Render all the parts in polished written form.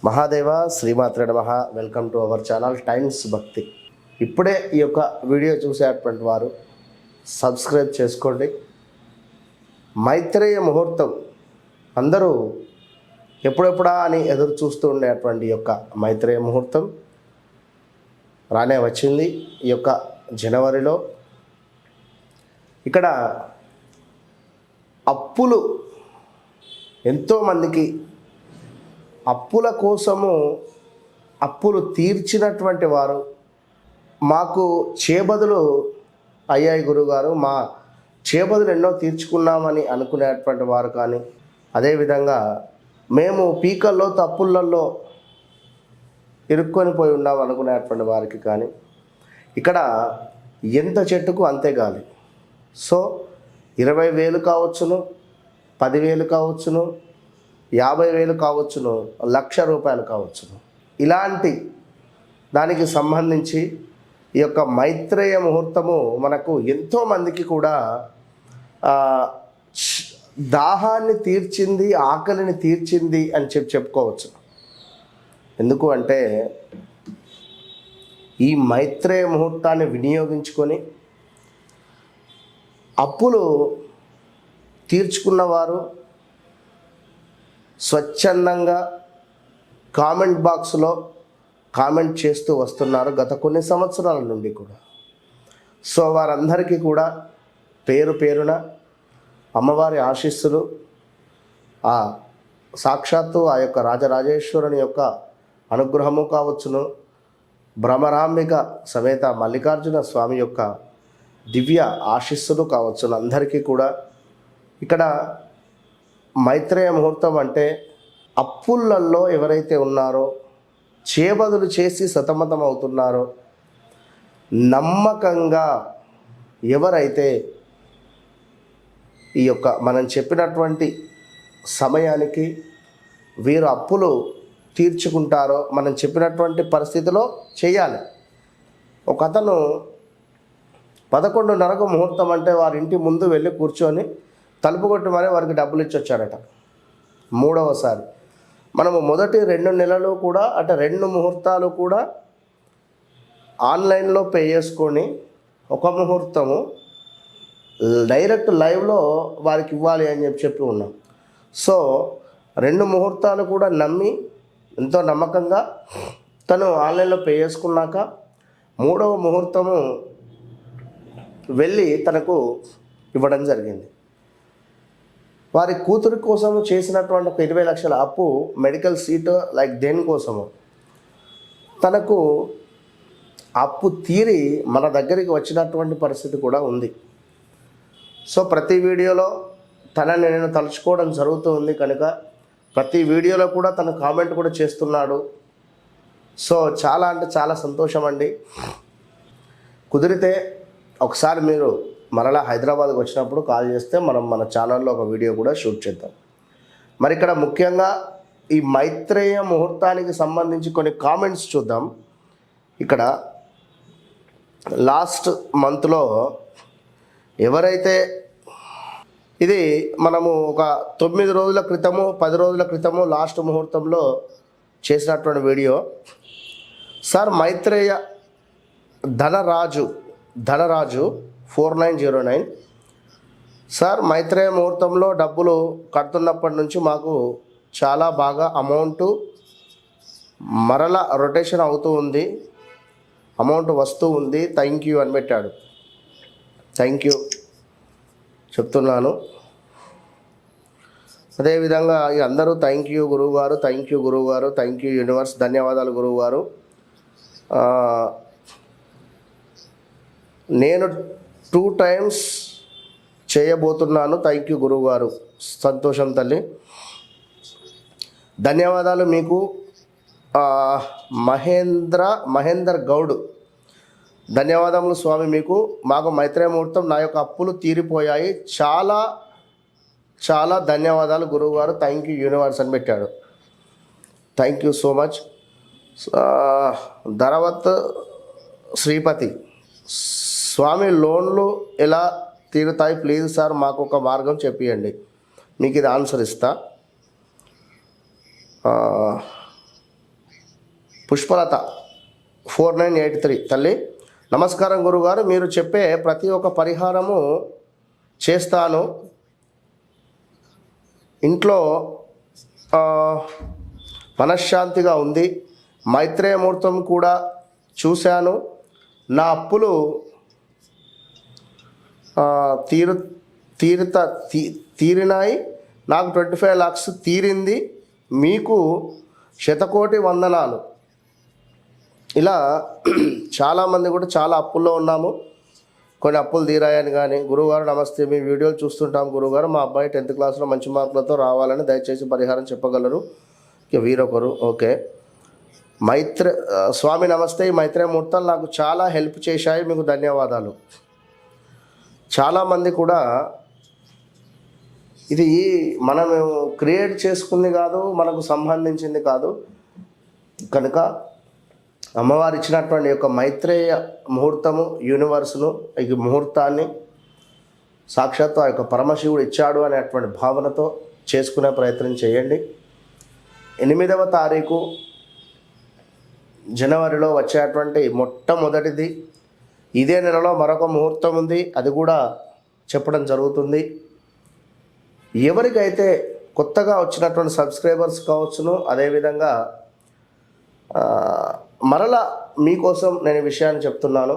మహాదేవ శ్రీమాత్రే నమః. Welcome to our channel times భక్తి. ఇప్పుడే ఈ యొక్క వీడియో చూసేటువంటి వారు సబ్స్క్రైబ్ చేసుకోండి. మైత్రేయ ముహూర్తం అందరూ ఎప్పుడెప్పుడా అని ఎదురు చూస్తూ ఉండేటువంటి యొక్క మైత్రేయ ముహూర్తం రానే వచ్చింది. ఈ యొక్క జనవరిలో ఇక్కడ అప్పులు ఎంతోమందికి అప్పుల కోసము అప్పులు తీర్చినటువంటి వారు మాకు చేబదులు అయ్యాయి గురుగారు, మా చేబదులు ఎన్నో తీర్చుకున్నామని అనుకునేటువంటి వారు కానీ, అదేవిధంగా మేము పీకల్లో తప్పులలో ఇరుక్కొని పోయి ఉన్నాం అనుకునేటువంటి వారికి కానీ, ఇక్కడ ఎంత చెట్టుకు అంతే గాలి. సో 20,000 కావచ్చును, 10,000 కావచ్చును, 50,000 కావచ్చును, ₹1,00,000 కావచ్చును. ఇలాంటి దానికి సంబంధించి ఈ యొక్క మైత్రేయ ముహూర్తము మనకు ఎంతోమందికి కూడా దాహాన్ని తీర్చింది, ఆకలిని తీర్చింది అని చెప్పుకోవచ్చు. ఎందుకు అంటే ఈ మైత్రేయ ముహూర్తాన్ని వినియోగించుకొని అప్పులు తీర్చుకున్నవారు స్వచ్ఛందంగా కామెంట్ బాక్స్లో కామెంట్ చేస్తూ వస్తున్నారు గత కొన్ని సంవత్సరాల నుండి కూడా. సో వారందరికీ కూడా పేరు పేరున అమ్మవారి ఆశీస్సులు, ఆ సాక్షాత్తు ఆ యొక్క రాజరాజేశ్వరుని యొక్క అనుగ్రహము కావచ్చును, భ్రమరాంబిక సమేత మల్లికార్జున స్వామి యొక్క దివ్య ఆశీస్సులు కావచ్చును అందరికీ కూడా. ఇక్కడ మైత్రేయ ముహూర్తం అంటే అప్పులలో ఎవరైతే ఉన్నారో, చేబదులు చేసి సతమతం అవుతున్నారో, నమ్మకంగా ఎవరైతే ఈ యొక్క మనం చెప్పినటువంటి సమయానికి వీరు అప్పులు తీర్చుకుంటారో, మనం చెప్పినటువంటి పరిస్థితిలో చేయాలి. ఒక అతను 11:30 ముహూర్తం అంటే వారి ఇంటి ముందు వెళ్ళి కూర్చొని తలుపు కొట్టి మరీ వారికి డబ్బులు ఇచ్చి వచ్చాడట. మూడవసారి మనము మొదటి 2 నెలలు కూడా అంటే 2 ముహూర్తాలు కూడా ఆన్లైన్లో పే చేసుకొని ఒక ముహూర్తము డైరెక్ట్ లైవ్లో వారికి ఇవ్వాలి అని చెప్పి ఉన్నాం. సో 2 ముహూర్తాలు కూడా నమ్మి ఎంతో నమ్మకంగా తను ఆన్లైన్లో పే చేసుకున్నాక 3వ ముహూర్తము వెళ్ళి తనకు ఇవ్వడం జరిగింది. వారి కూతురి కోసము చేసినటువంటి ఒక 20 లక్షల అప్పు, మెడికల్ సీటు లైక్ దేనికోసము తనకు అప్పు తీరి మన దగ్గరికి వచ్చినటువంటి పరిస్థితి కూడా ఉంది. సో ప్రతి వీడియోలో తనని నేను తలుచుకోవడం జరుగుతూ ఉంది కనుక ప్రతి వీడియోలో కూడా తను కామెంట్ కూడా చేస్తున్నాడు. సో చాలా అంటే చాలా సంతోషం అండి. కుదిరితే ఒకసారి మీరు మరలా హైదరాబాద్కి వచ్చినప్పుడు కాల్ చేస్తే మనం మన ఛానల్లో ఒక వీడియో కూడా షూట్ చేద్దాం. మరి ఇక్కడ ముఖ్యంగా ఈ మైత్రేయ ముహూర్తానికి సంబంధించి కొన్ని కామెంట్స్ చూద్దాం. ఇక్కడ లాస్ట్ మంత్లో ఎవరైతే ఇది మనము ఒక 9 రోజుల క్రితము 10 రోజుల క్రితము లాస్ట్ ముహూర్తంలో చేసినటువంటి video. Sir Maitreya Dhanraj 4909 sir, Maitreya ముహూర్తంలో డబ్బులు కడుతున్నప్పటి నుంచి మాకు చాలా బాగా అమౌంట్ మరల రొటేషన్ అవుతూ ఉంది, అమౌంట్ వస్తూ ఉంది, థ్యాంక్ యూ అని పెట్టాడు. థ్యాంక్ యూ చెప్తున్నాను. అదేవిధంగా అందరూ థ్యాంక్ యూ గురువుగారు, థ్యాంక్ యూ గురువుగారు, థ్యాంక్ యూ యూనివర్స్, ధన్యవాదాలు గురువుగారు. నేను 2 times చేయబోతున్నాను, థ్యాంక్ యూ గురువుగారు, సంతోషం తల్లి, ధన్యవాదాలు మీకు. మహేందర్ గౌడ్, ధన్యవాదములు స్వామి మీకు. మాకు మైత్రేయ ముహూర్తం నా యొక్క అప్పులు తీరిపోయాయి, చాలా చాలా ధన్యవాదాలు గురువుగారు, థ్యాంక్ యూ యూనివర్స్ అని పెట్టాడు. Thank you so much. Dharavath Sripathi, స్వామి లోన్లు ఎలా తీరుతాయి ప్లీజ్ సార్, మాకు ఒక మార్గం చెప్పియండి, మీకు ఇది ఆన్సర్ ఇస్తా. పుష్పలత 4983 తల్లి, నమస్కారం గురుగారు, మీరు చెప్పే ప్రతి ఒక్క పరిహారము చేస్తాను. ఇంట్లో మనశ్శాంతిగా ఉంది. మైత్రేయ ముహూర్తం కూడా చూశాను. నా అప్పులు తీరినాయి. నాకు 25 lakhs తీరింది. మీకు శతకోటి వందనాలు. ఇలా చాలామంది కూడా చాలా అప్పుల్లో ఉన్నాము. కొన్ని అప్పులు తీరాయని కానీ, గురువుగారు నమస్తే, మీ వీడియోలు చూస్తుంటాం గురువుగారు, మా అబ్బాయి 10th క్లాస్లో మంచి మార్కులతో రావాలని దయచేసి పరిహారం చెప్పగలరు. ఇక వీరొకరు, ఓకే. స్వామి నమస్తే, ఈ మైత్రేయ ముహూర్తాలు నాకు చాలా హెల్ప్ చేశాయి, మీకు ధన్యవాదాలు. చాలామంది కూడా ఇది మనం క్రియేట్ చేసుకుంది కాదు, మనకు సంబంధించింది కాదు కనుక అమ్మవారు ఇచ్చినటువంటి యొక్క మైత్రేయ ముహూర్తము, యూనివర్స్ను, ఈ ముహూర్తాన్ని సాక్షాత్తు ఆ యొక్క పరమశివుడు ఇచ్చాడు అనేటువంటి భావనతో చేసుకునే ప్రయత్నం చేయండి. 8వ తారీఖు జనవరిలో వచ్చేటువంటి మొట్టమొదటిది. ఇదే నెలలో మరొక ముహూర్తం ఉంది, అది కూడా చెప్పడం జరుగుతుంది. ఎవరికైతే కొత్తగా వచ్చినటువంటి సబ్స్క్రైబర్స్ కావచ్చును, అదేవిధంగా మరలా మీకోసం నేను ఈ విషయాన్ని చెప్తున్నాను.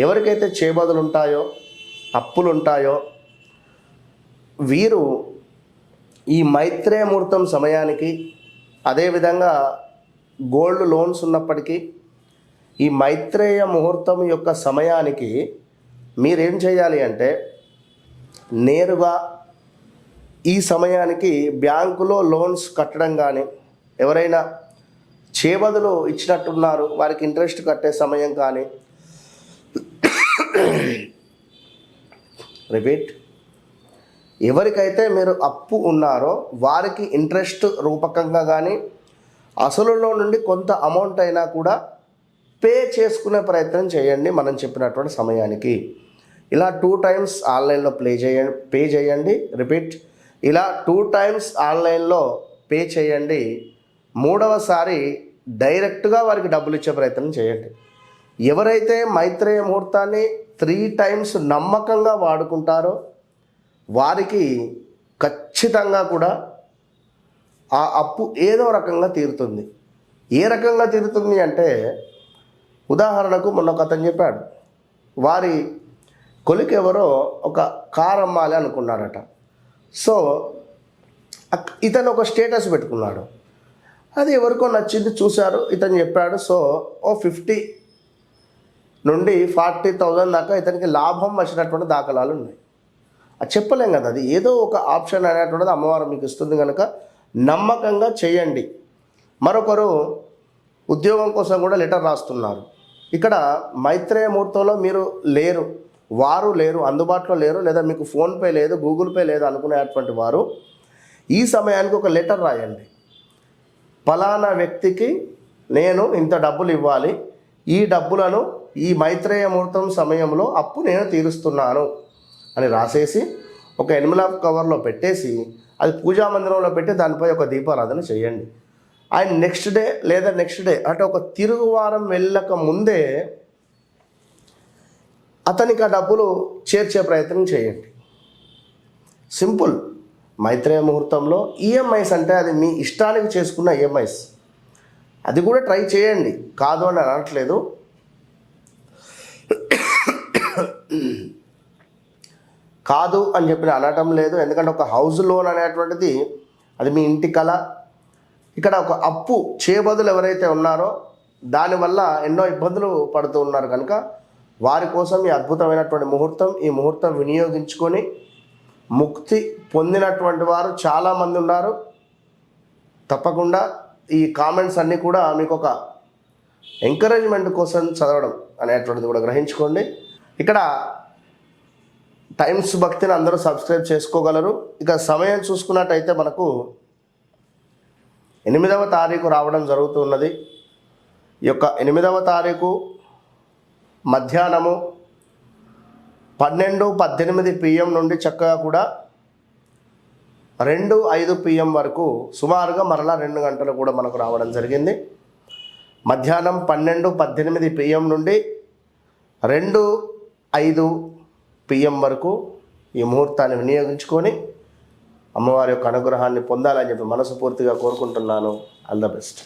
ఎవరికైతే చేబదులు ఉంటాయో, అప్పులు ఉంటాయో, వీరు ఈ మైత్రేయ ముహూర్తం సమయానికి, అదేవిధంగా గోల్డ్ లోన్స్ ఉన్నప్పటికీ ఈ మైత్రేయ ముహూర్తం యొక్క సమయానికి మీరేం చేయాలి అంటే, నేరుగా ఈ సమయానికి బ్యాంకులో లోన్స్ కట్టడం కానీ, ఎవరైనా చేబదులు ఇచ్చినట్టున్నారు వారికి ఇంట్రెస్ట్ కట్టే సమయం కానీ, రిపీట్, ఎవరికైతే మీరు అప్పు ఉన్నారో వారికి ఇంట్రెస్ట్ రూపకంగా కానీ, అసలులో నుండి కొంత అమౌంట్ అయినా కూడా పే చేసుకునే ప్రయత్నం చేయండి మనం చెప్పినటువంటి సమయానికి. ఇలా 2 times ఆన్లైన్లో పే చేయండి. రిపీట్, ఇలా 2 times ఆన్లైన్లో పే చేయండి. 3వసారి డైరెక్ట్గా వారికి డబ్బులు ఇచ్చే ప్రయత్నం చేయండి. ఎవరైతే మైత్రేయ ముహూర్తాన్ని 3 times నమ్మకంగా వాడుకుంటారో వారికి ఖచ్చితంగా కూడా ఆ అప్పు ఏదో రకంగా తీరుతుంది. ఏ రకంగా తీరుతుంది అంటే, ఉదాహరణకు మొన్న ఒక అతను చెప్పాడు, వారి కొలికి ఎవరో ఒక కారు అమ్మాలి అనుకున్నారట. సో ఇతను ఒక స్టేటస్ పెట్టుకున్నాడు, అది ఎవరికో నచ్చింది, చూశారు, ఇతను చెప్పాడు. సో 50 నుండి 40,000 దాకా ఇతనికి లాభం వచ్చినటువంటి దాఖలాలు ఉన్నాయి. అది చెప్పలేం కదా, అది ఏదో ఒక ఆప్షన్ అనేటువంటిది అమ్మవారు మీకు ఇస్తుంది కనుక నమ్మకంగా చేయండి. మరొకరు ఉద్యోగం కోసం కూడా లెటర్ రాస్తున్నారు. ఇక్కడ మైత్రేయ ముహూర్తంలో మీరు లేరు, వారు లేరు, అందుబాటులో లేరు, లేదా మీకు ఫోన్పే లేదు, గూగుల్ పే లేదు అనుకునేటువంటి వారు ఈ సమయానికి ఒక లెటర్ రాయండి. ఫలానా వ్యక్తికి నేను ఇంత డబ్బులు ఇవ్వాలి, ఈ డబ్బులను ఈ మైత్రేయ ముహూర్తం సమయంలో అప్పు నేను తీరుస్తున్నాను అని రాసేసి ఒక ఎన్వలప్ కవర్లో పెట్టేసి అది పూజా మందిరంలో పెట్టి దానిపై ఒక దీపారాధన చేయండి. ఆయన నెక్స్ట్ డే లేదా నెక్స్ట్ డే అంటే ఒక తిరుగువారం వెళ్ళక ముందే అతనికి ఆ డబ్బులు చేర్చే ప్రయత్నం చేయండి. సింపుల్. మైత్రేయ ముహూర్తంలో ఈఎంఐస్ అంటే అది మీ ఇష్టానికి చేసుకున్న ఈఎంఐస్, అది కూడా ట్రై చేయండి, కాదు అని అనట్లేదు. కాదు అని చెప్పిన అనటం లేదు, ఎందుకంటే ఒక హౌస్ లోన్ అనేటువంటిది అది మీ ఇంటి కళ. ఇక్కడ ఒక అప్పు చేబదులు ఎవరైతే ఉన్నారో దానివల్ల ఎన్నో ఇబ్బందులు పడుతూ ఉన్నారు కనుక వారి కోసం ఈ అద్భుతమైనటువంటి ముహూర్తం, ఈ ముహూర్తం వినియోగించుకొని ముక్తి పొందినటువంటి వారు చాలామంది ఉన్నారు. తప్పకుండా ఈ కామెంట్స్ అన్నీ కూడా మీకు ఒక ఎంకరేజ్మెంట్ కోసం చదవడం అనేటువంటిది కూడా గ్రహించుకోండి. ఇక్కడ టైమ్స్ భక్తిని అందరూ సబ్స్క్రైబ్ చేసుకోగలరు. ఇక సమయం చూసుకున్నట్టయితే మనకు 8వ తారీఖు రావడం జరుగుతున్నది. ఈ యొక్క 8వ తారీఖు మధ్యాహ్నము 12:18 PM నుండి చక్కగా కూడా 2:05 PM వరకు సుమారుగా మరలా 2 గంటలు కూడా మనకు రావడం జరిగింది. మధ్యాహ్నం 12:18 PM నుండి 2:05 PM వరకు ఈ ముహూర్తాన్ని వినియోగించుకొని అమ్మవారి యొక్క అనుగ్రహాన్ని పొందాలని చెప్పి మనస్ఫూర్తిగా కోరుకుంటున్నాను. All the best.